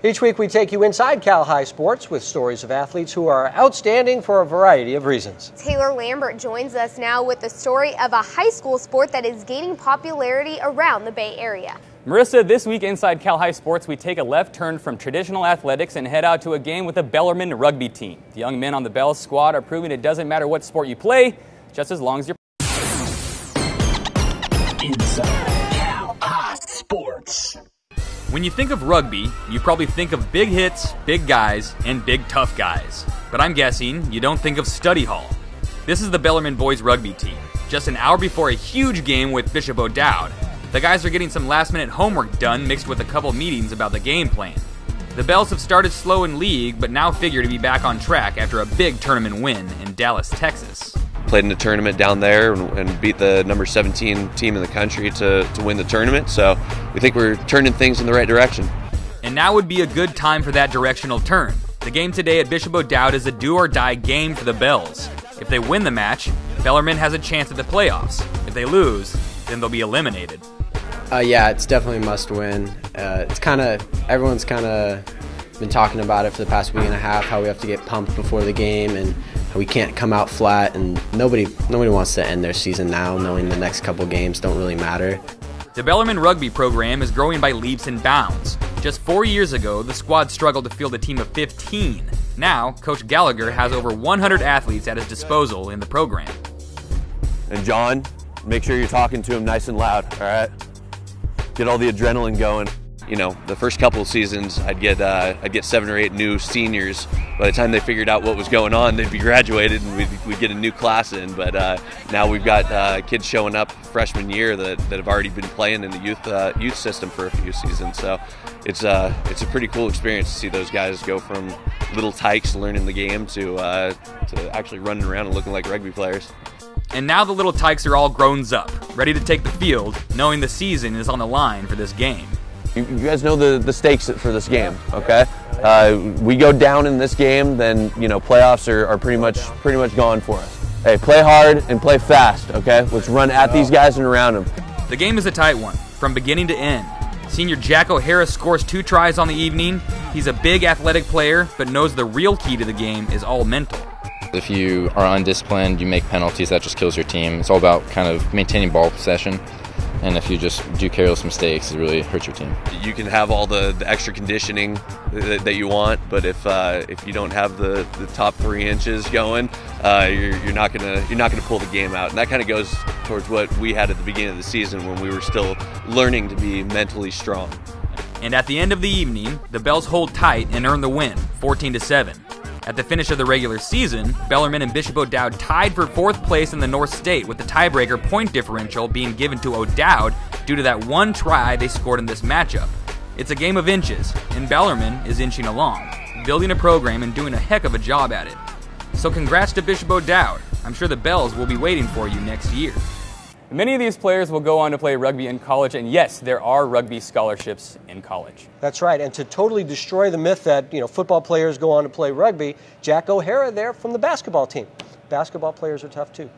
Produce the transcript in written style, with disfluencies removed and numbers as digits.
Each week we take you inside Cal High sports with stories of athletes who are outstanding for a variety of reasons. Taylor Lambert joins us now with the story of a high school sport that is gaining popularity around the Bay Area. Marissa, this week inside Cal High sports, we take a left turn from traditional athletics and head out to a game with the Bellarmine Rugby team. The young men on the Bells squad are proving it doesn't matter what sport you play, just as long as you're inside Cal High sports. When you think of rugby, you probably think of big hits, big guys, and big tough guys. But I'm guessing you don't think of study hall. This is the Bellarmine boys rugby team. Just an hour before a huge game with Bishop O'Dowd, the guys are getting some last-minute homework done mixed with a couple meetings about the game plan. The Bells have started slow in league, but now figure to be back on track after a big tournament win in Dallas, Texas. Played in a tournament down there and beat the number 17 team in the country to win the tournament, so we think we're turning things in the right direction. And now would be a good time for that directional turn. The game today at Bishop O'Dowd is a do-or-die game for the Bells. If they win the match, Bellarmine has a chance at the playoffs. If they lose, then they'll be eliminated. Yeah, it's definitely a must-win. Everyone's kind of been talking about it for the past week and a half, how we have to get pumped before the game and how we can't come out flat, and nobody wants to end their season now knowing the next couple games don't really matter. The Bellarmine Rugby program is growing by leaps and bounds. Just 4 years ago, the squad struggled to field a team of 15. Now, Coach Gallagher has over 100 athletes at his disposal in the program. And John, make sure you're talking to him nice and loud, all right? Get all the adrenaline going. You know, the first couple of seasons, I'd get 7 or 8 new seniors. By the time they figured out what was going on, they'd be graduated and we'd get a new class in. But now we've got kids showing up freshman year that have already been playing in the youth system for a few seasons. So it's a pretty cool experience to see those guys go from little tykes learning the game to actually running around and looking like rugby players. And now the little tykes are all grown up, ready to take the field, knowing the season is on the line for this game. You guys know the stakes for this game, okay? We go down in this game, then playoffs are pretty much gone for us. Hey, play hard and play fast, okay? Let's run at these guys and around them. The game is a tight one, from beginning to end. Senior Jack O'Hara scores 2 tries on the evening. He's a big athletic player, but knows the real key to the game is all mental. If you are undisciplined, you make penalties, that just kills your team. It's all about kind of maintaining ball possession. And if you just do careless mistakes, it really hurts your team. You can have all the extra conditioning that you want, but if you don't have the top 3 inches going, you're not gonna pull the game out. And that kind of goes towards what we had at the beginning of the season when we were still learning to be mentally strong. And at the end of the evening, the Bells hold tight and earn the win, 14-7. At the finish of the regular season, Bellarmine and Bishop O'Dowd tied for 4th place in the North State, with the tiebreaker point differential being given to O'Dowd due to that 1 try they scored in this matchup. It's a game of inches, and Bellarmine is inching along, building a program and doing a heck of a job at it. So congrats to Bishop O'Dowd. I'm sure the Bells will be waiting for you next year. Many of these players will go on to play rugby in college, and yes, there are rugby scholarships in college. That's right, and to totally destroy the myth that football players go on to play rugby, Jack O'Hara there from the basketball team. Basketball players are tough too.